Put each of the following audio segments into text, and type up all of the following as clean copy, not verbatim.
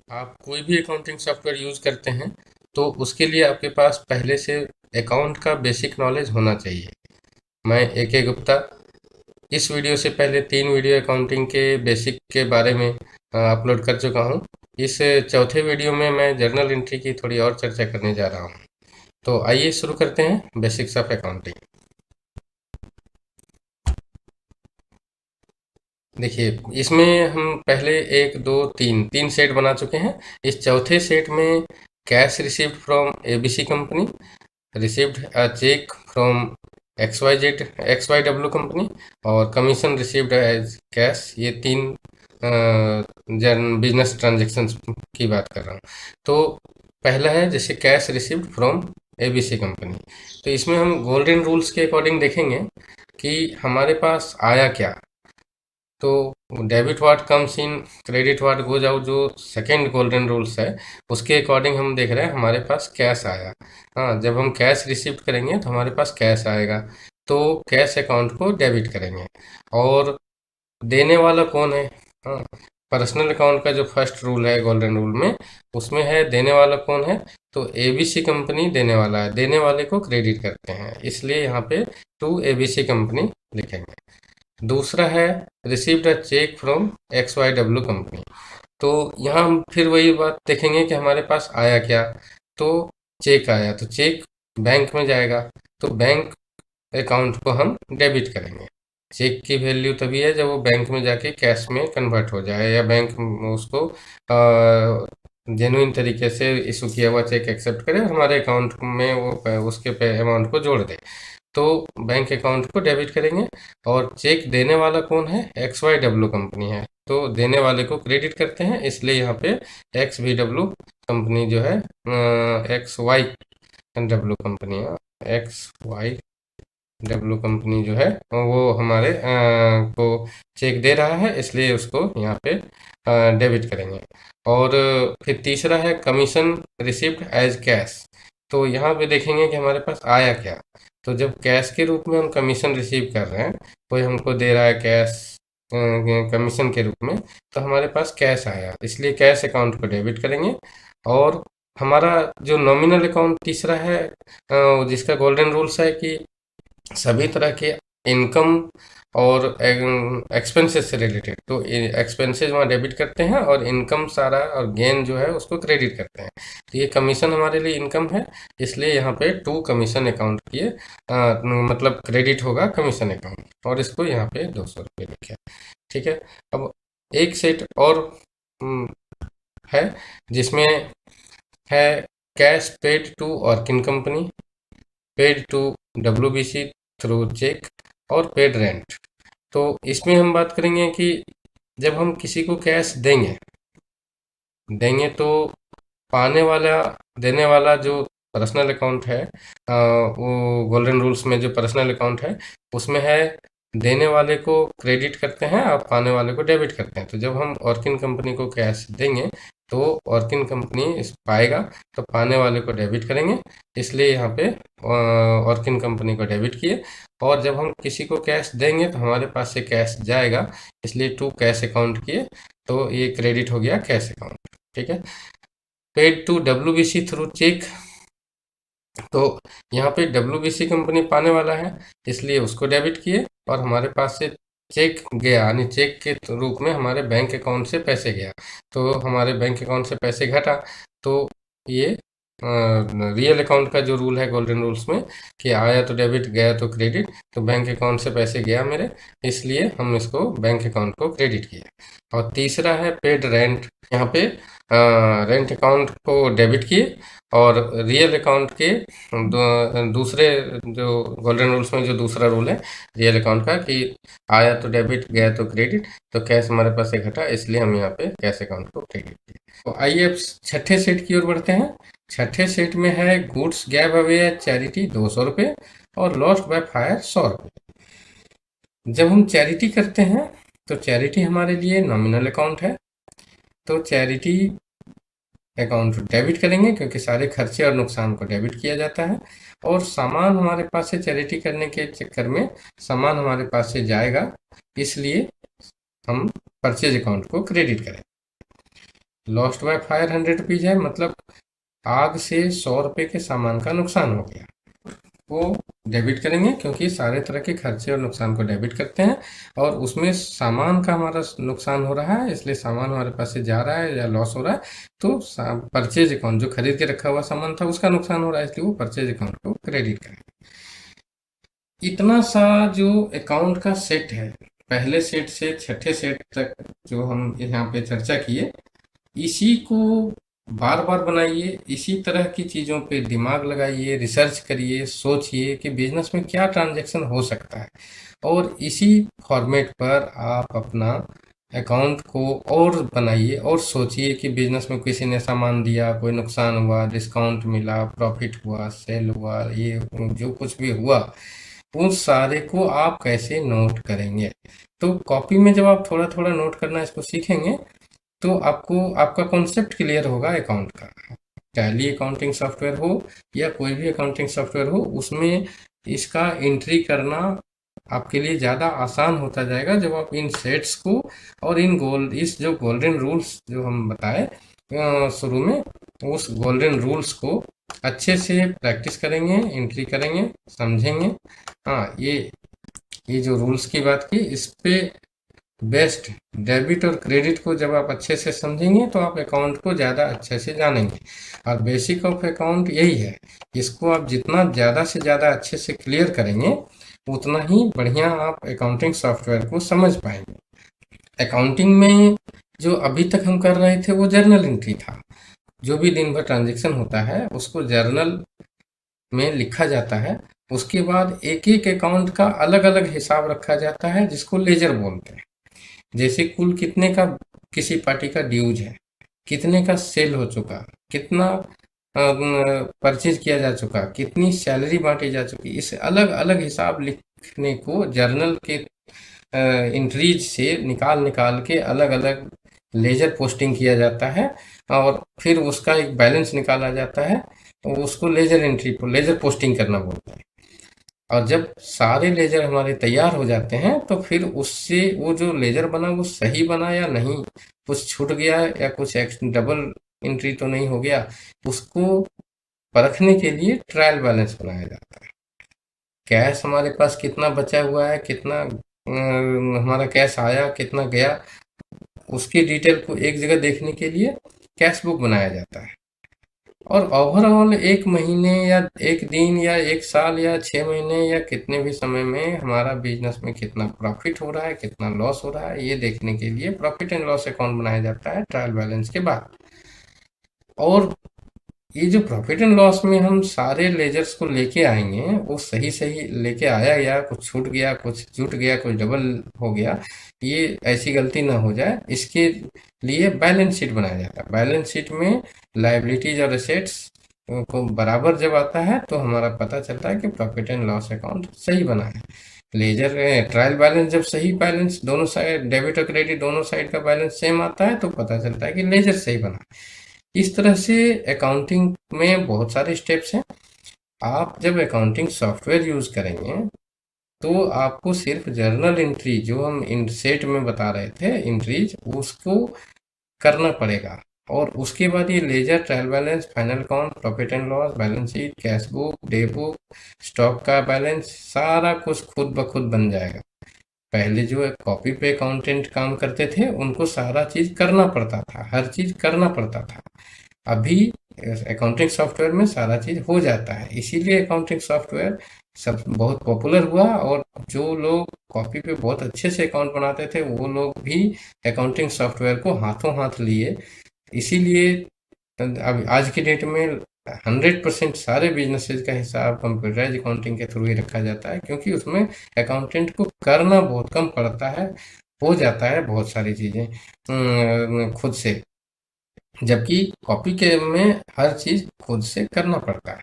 आप कोई भी अकाउंटिंग सॉफ्टवेयर यूज़ करते हैं तो उसके लिए आपके पास पहले से अकाउंट का बेसिक नॉलेज होना चाहिए। मैं ए के गुप्ता इस वीडियो से पहले 3 वीडियो अकाउंटिंग के बेसिक के बारे में अपलोड कर चुका हूँ। इस चौथे वीडियो में मैं जर्नल एंट्री की थोड़ी और चर्चा करने जा रहा हूँ। तो आइए शुरू करते हैं बेसिक्स ऑफ अकाउंटिंग। देखिए, इसमें हम पहले एक दो तीन तीन सेट बना चुके हैं। इस चौथे सेट में cash received from ABC company, received a cheque from XYW company और कमीशन रिसीव्ड एज कैश, ये तीन जन बिजनेस ट्रांजेक्शन्स की बात कर रहा हूँ। तो पहला है जैसे cash received from ABC company. तो इसमें हम गोल्डन रूल्स के अकॉर्डिंग देखेंगे कि हमारे पास आया क्या। तो debit what comes in, credit what goes out, जो सेकंड गोल्डन रूल्स है उसके अकॉर्डिंग हम देख रहे हैं हमारे पास कैश आया। हाँ, जब हम कैश रिसीव करेंगे तो हमारे पास कैश आएगा, तो कैश अकाउंट को डेबिट करेंगे। और देने वाला कौन है? हाँ, पर्सनल अकाउंट का जो फर्स्ट रूल है गोल्डन रूल में, उसमें है देने वाला कौन है। तो एबीसी कंपनी देने वाला है, देने वाले को क्रेडिट करते हैं, इसलिए यहाँ पे टू एबीसी कंपनी लिखेंगे। दूसरा है received a cheque from XYW company. तो यहाँ हम फिर वही बात देखेंगे कि हमारे पास आया क्या। तो चेक आया तो चेक बैंक में जाएगा, तो बैंक अकाउंट को हम डेबिट करेंगे। चेक की वैल्यू तभी है जब वो बैंक में जाके कैश में कन्वर्ट हो जाए या बैंक उसको जेन्युइन तरीके से इशू किया हुआ चेक एक्सेप्ट करे और हमारे अकाउंट में वो उसके पे अमाउंट को जोड़ दे, तो बैंक अकाउंट को डेबिट करेंगे। और चेक देने वाला कौन है? XYW कंपनी है, तो देने वाले को क्रेडिट करते हैं, इसलिए यहाँ पे XVW कंपनी जो है, XYW कंपनी है, XYW कंपनी जो है वो हमारे को चेक दे रहा है, इसलिए उसको यहाँ पे डेबिट करेंगे। और फिर तीसरा है कमीशन रिसिप्ट एज कैश। तो यहाँ पे देखेंगे कि हमारे पास आया क्या। तो जब कैश के रूप में हम कमीशन रिसीव कर रहे हैं, कोई हमको दे रहा है कैश कमीशन के रूप में, तो हमारे पास कैश आया, इसलिए कैश अकाउंट को डेबिट करेंगे। और हमारा जो नॉमिनल अकाउंट तीसरा है, जिसका गोल्डन रूल्स है कि सभी तरह के इनकम और एक्सपेंसेस से रिलेटेड, तो एक्सपेंसेस वहाँ डेबिट करते हैं और इनकम सारा और गेन जो है उसको क्रेडिट करते हैं। तो ये कमीशन हमारे लिए इनकम है, इसलिए यहाँ पे टू कमीशन अकाउंट किए, मतलब क्रेडिट होगा कमीशन अकाउंट, और इसको यहाँ पे 200 रुपये लिखे। ठीक है। अब एक सेट और हम्म, है जिसमें है cash paid to working company, paid to WBC through cheque और पेड रेंट। तो इसमें हम बात करेंगे कि जब हम किसी को कैश देंगे देंगे तो पाने वाला, देने वाला जो पर्सनल अकाउंट है, वो गोल्डन रूल्स में जो पर्सनल अकाउंट है उसमें है देने वाले को क्रेडिट करते हैं और पाने वाले को डेबिट करते हैं। तो जब हम वर्किंग कंपनी को कैश देंगे तो वर्किंग कंपनी इस पाएगा, तो पाने वाले को डेबिट करेंगे, इसलिए यहाँ पे वर्किंग कंपनी को डेबिट किए। और जब हम किसी को कैश देंगे तो हमारे पास से कैश जाएगा, इसलिए टू कैश अकाउंट किए, तो ये क्रेडिट हो गया कैश अकाउंट। ठीक है। Paid to WBC through cheque, तो यहाँ पे WBC कंपनी पाने वाला है, इसलिए उसको डेबिट किए और हमारे पास से चेक गया, यानी चेक के रूप में हमारे बैंक अकाउंट से पैसे गया, तो हमारे बैंक अकाउंट से पैसे घटा। तो ये रियल अकाउंट का जो रूल है गोल्डन रूल्स में कि आया तो डेबिट गया तो क्रेडिट, तो बैंक अकाउंट से पैसे गया मेरे, इसलिए हम इसको बैंक अकाउंट को क्रेडिट किए। और तीसरा है पेड रेंट। यहाँ पे रेंट अकाउंट को डेबिट किए और रियल अकाउंट के दूसरे जो गोल्डन रूल्स में जो दूसरा रूल है रियल अकाउंट का कि आया तो डेबिट गया तो क्रेडिट, तो कैश हमारे पास से घटा, इसलिए हम यहाँ पे कैश अकाउंट को क्रेडिट किए। तो आइए अब छठे सेट की ओर बढ़ते हैं। छठे सेट में है गुड्स गैव अवे चैरिटी 200 रुपये और लॉस्ट बाय फायर 100 रुपये। जब हम चैरिटी करते हैं तो चैरिटी हमारे लिए नॉमिनल अकाउंट है, तो चैरिटी अकाउंट डेबिट करेंगे क्योंकि सारे खर्चे और नुकसान को डेबिट किया जाता है। और सामान हमारे पास से चैरिटी करने के चक्कर में सामान हमारे पास से जाएगा, इसलिए हम परचेज अकाउंट को क्रेडिट करें। लॉस्ट बाय फायर 100 रुपीज है, मतलब आग से 100 रुपये के सामान का नुकसान हो गया, वो डेबिट करेंगे, क्योंकि सारे तरह के खर्चे और नुकसान को डेबिट करते हैं। और उसमें सामान का हमारा नुकसान हो रहा है, इसलिए सामान हमारे पास से जा रहा है या लॉस हो रहा है, तो परचेज अकाउंट जो खरीद के रखा हुआ सामान था उसका नुकसान हो रहा है, इसलिए वो परचेज अकाउंट को क्रेडिट करेंगे। इतना सा जो अकाउंट का सेट है, पहले सेट से छठे सेट तक जो हम यहाँ पे चर्चा किए, इसी को बार बार बनाइए, इसी तरह की चीज़ों पे दिमाग लगाइए, रिसर्च करिए, सोचिए कि बिजनेस में क्या ट्रांजैक्शन हो सकता है, और इसी फॉर्मेट पर आप अपना अकाउंट को और बनाइए और सोचिए कि बिजनेस में किसी ने सामान दिया, कोई नुकसान हुआ, डिस्काउंट मिला, प्रॉफिट हुआ, सेल हुआ, ये जो कुछ भी हुआ, उन सारे को आप कैसे नोट करेंगे। तो कॉपी में जब आप थोड़ा थोड़ा नोट करना इसको सीखेंगे, तो आपको आपका कॉन्सेप्ट क्लियर होगा अकाउंट का। टैली अकाउंटिंग सॉफ्टवेयर हो या कोई भी अकाउंटिंग सॉफ्टवेयर हो, उसमें इसका एंट्री करना आपके लिए ज़्यादा आसान होता जाएगा जब आप इन सेट्स को और इस जो गोल्डन रूल्स जो हम बताए शुरू में, उस गोल्डन रूल्स को अच्छे से प्रैक्टिस करेंगे, एंट्री करेंगे, समझेंगे। हाँ, ये जो रूल्स की बात की, इस पे बेस्ट डेबिट और क्रेडिट को जब आप अच्छे से समझेंगे तो आप अकाउंट को ज़्यादा अच्छे से जानेंगे। और बेसिक ऑफ अकाउंट यही है, इसको आप जितना ज़्यादा से ज़्यादा अच्छे से क्लियर करेंगे, उतना ही बढ़िया आप अकाउंटिंग सॉफ्टवेयर को समझ पाएंगे। अकाउंटिंग में जो अभी तक हम कर रहे थे वो जर्नल एंट्री था। जो भी दिन भर ट्रांजेक्शन होता है उसको जर्नल में लिखा जाता है। उसके बाद एक एक अकाउंट का अलग अलग हिसाब रखा जाता है, जिसको लेजर बोलते हैं। जैसे कुल कितने का किसी पार्टी का ड्यूज है, कितने का सेल हो चुका, कितना परचेज किया जा चुका, कितनी सैलरी बांटी जा चुकी, इस अलग अलग हिसाब लिखने को जर्नल के एंट्रीज से निकाल निकाल के अलग अलग लेजर पोस्टिंग किया जाता है, और फिर उसका एक बैलेंस निकाला जाता है, तो उसको लेजर एंट्री लेजर पोस्टिंग करना बोलते हैं। और जब सारे लेजर हमारे तैयार हो जाते हैं, तो फिर उससे वो जो लेजर बना वो सही बना या नहीं, कुछ छूट गया या कुछ डबल एंट्री तो नहीं हो गया, उसको परखने के लिए ट्रायल बैलेंस बनाया जाता है। कैश हमारे पास कितना बचा हुआ है, कितना हमारा कैश आया, कितना गया, उसकी डिटेल को एक जगह देखने के लिए कैश बुक बनाया जाता है। और ओवरऑल एक महीने या एक दिन या एक साल या 6 महीने या कितने भी समय में हमारा बिजनेस में कितना प्रॉफिट हो रहा है, कितना लॉस हो रहा है, ये देखने के लिए प्रॉफिट एंड लॉस अकाउंट बनाया जाता है ट्रायल बैलेंस के बाद। और ये जो प्रॉफिट एंड लॉस में हम सारे लेजर्स को लेके आएंगे, वो सही सही लेके आया या कुछ छूट गया, कुछ जुट गया, कुछ डबल हो गया, ये ऐसी गलती ना हो जाए, इसके लिए बैलेंस शीट बनाया जाता है। बैलेंस शीट में लायबिलिटीज और एसेट्स को बराबर जब आता है, तो हमारा पता चलता है कि प्रॉफिट एंड लॉस अकाउंट सही बना है। लेजर ट्रायल बैलेंस जब सही बैलेंस दोनों साइड डेबिट और क्रेडिट दोनों साइड का बैलेंस सेम आता है, तो पता चलता है कि लेजर सही बना है। इस तरह से अकाउंटिंग में बहुत सारे स्टेप्स हैं। आप जब अकाउंटिंग सॉफ्टवेयर यूज करेंगे, तो आपको सिर्फ जर्नल एंट्री जो हम इन सेट में बता रहे थे एंट्रीज, उसको करना पड़ेगा। और उसके बाद ये ledger, trial balance, final account, profit and loss, balance sheet, cash book, day book, stock का बैलेंस, सारा कुछ खुद ब खुद बन जाएगा। पहले जो कॉपी पे अकाउंटेंट काम करते थे, उनको सारा चीज करना पड़ता था, हर चीज करना पड़ता था। अभी अकाउंटिंग सॉफ्टवेयर में सारा चीज हो जाता है, इसीलिए अकाउंटिंग सॉफ्टवेयर सब बहुत पॉपुलर हुआ। और जो लोग कॉपी पे बहुत अच्छे से अकाउंट बनाते थे, वो लोग भी अकाउंटिंग सॉफ्टवेयर को हाथों हाथ लिए। इसीलिए अब आज की डेट में 100% सारे बिजनेसेस का हिसाब कंप्यूटराइज अकाउंटिंग के थ्रू ही रखा जाता है, क्योंकि उसमें अकाउंटेंट को करना बहुत कम पड़ता है, हो जाता है बहुत सारी चीज़ें खुद से, जबकि कॉपी के में हर चीज़ खुद से करना पड़ता है।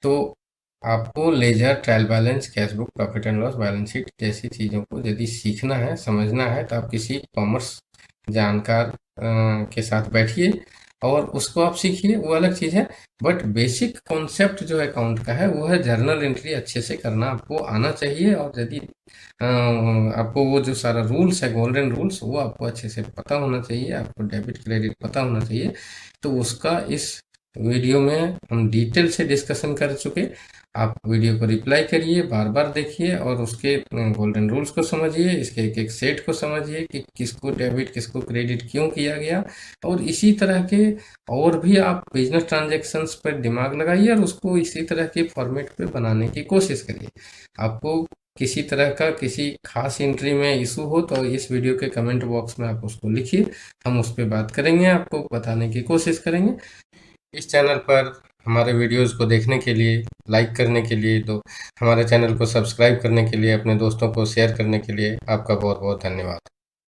तो आपको ledger, trial balance, cash book, profit and loss, balance sheet जैसी चीज़ों को यदि सीखना है, समझना है, तो आप किसी कॉमर्स जानकार के साथ बैठिए और उसको आप सीखिए, वो अलग चीज़ है। बट बेसिक कॉन्सेप्ट जो अकाउंट का है वो है जर्नल एंट्री अच्छे से करना आपको आना चाहिए। और यदि आपको वो जो सारा रूल्स है, गोल्डन रूल्स, वो आपको अच्छे से पता होना चाहिए, आपको डेबिट क्रेडिट पता होना चाहिए। तो उसका इस वीडियो में हम डिटेल से डिस्कशन कर चुके। आप वीडियो को रिप्लाई करिए, बार बार देखिए और उसके गोल्डन रूल्स को समझिए, इसके एक एक सेट को समझिए कि किसको डेबिट किसको क्रेडिट क्यों किया गया। और इसी तरह के और भी आप बिजनेस ट्रांजैक्शंस पर दिमाग लगाइए और उसको इसी तरह के फॉर्मेट पे बनाने की कोशिश करिए। आपको किसी तरह का किसी खास एंट्री में इशू हो तो इस वीडियो के कमेंट बॉक्स में आप उसको लिखिए, हम उस पर बात करेंगे, आपको बताने की कोशिश करेंगे। इस चैनल पर हमारे वीडियोस को देखने के लिए, लाइक करने के लिए, तो हमारे चैनल को सब्सक्राइब करने के लिए, अपने दोस्तों को शेयर करने के लिए आपका बहुत बहुत धन्यवाद।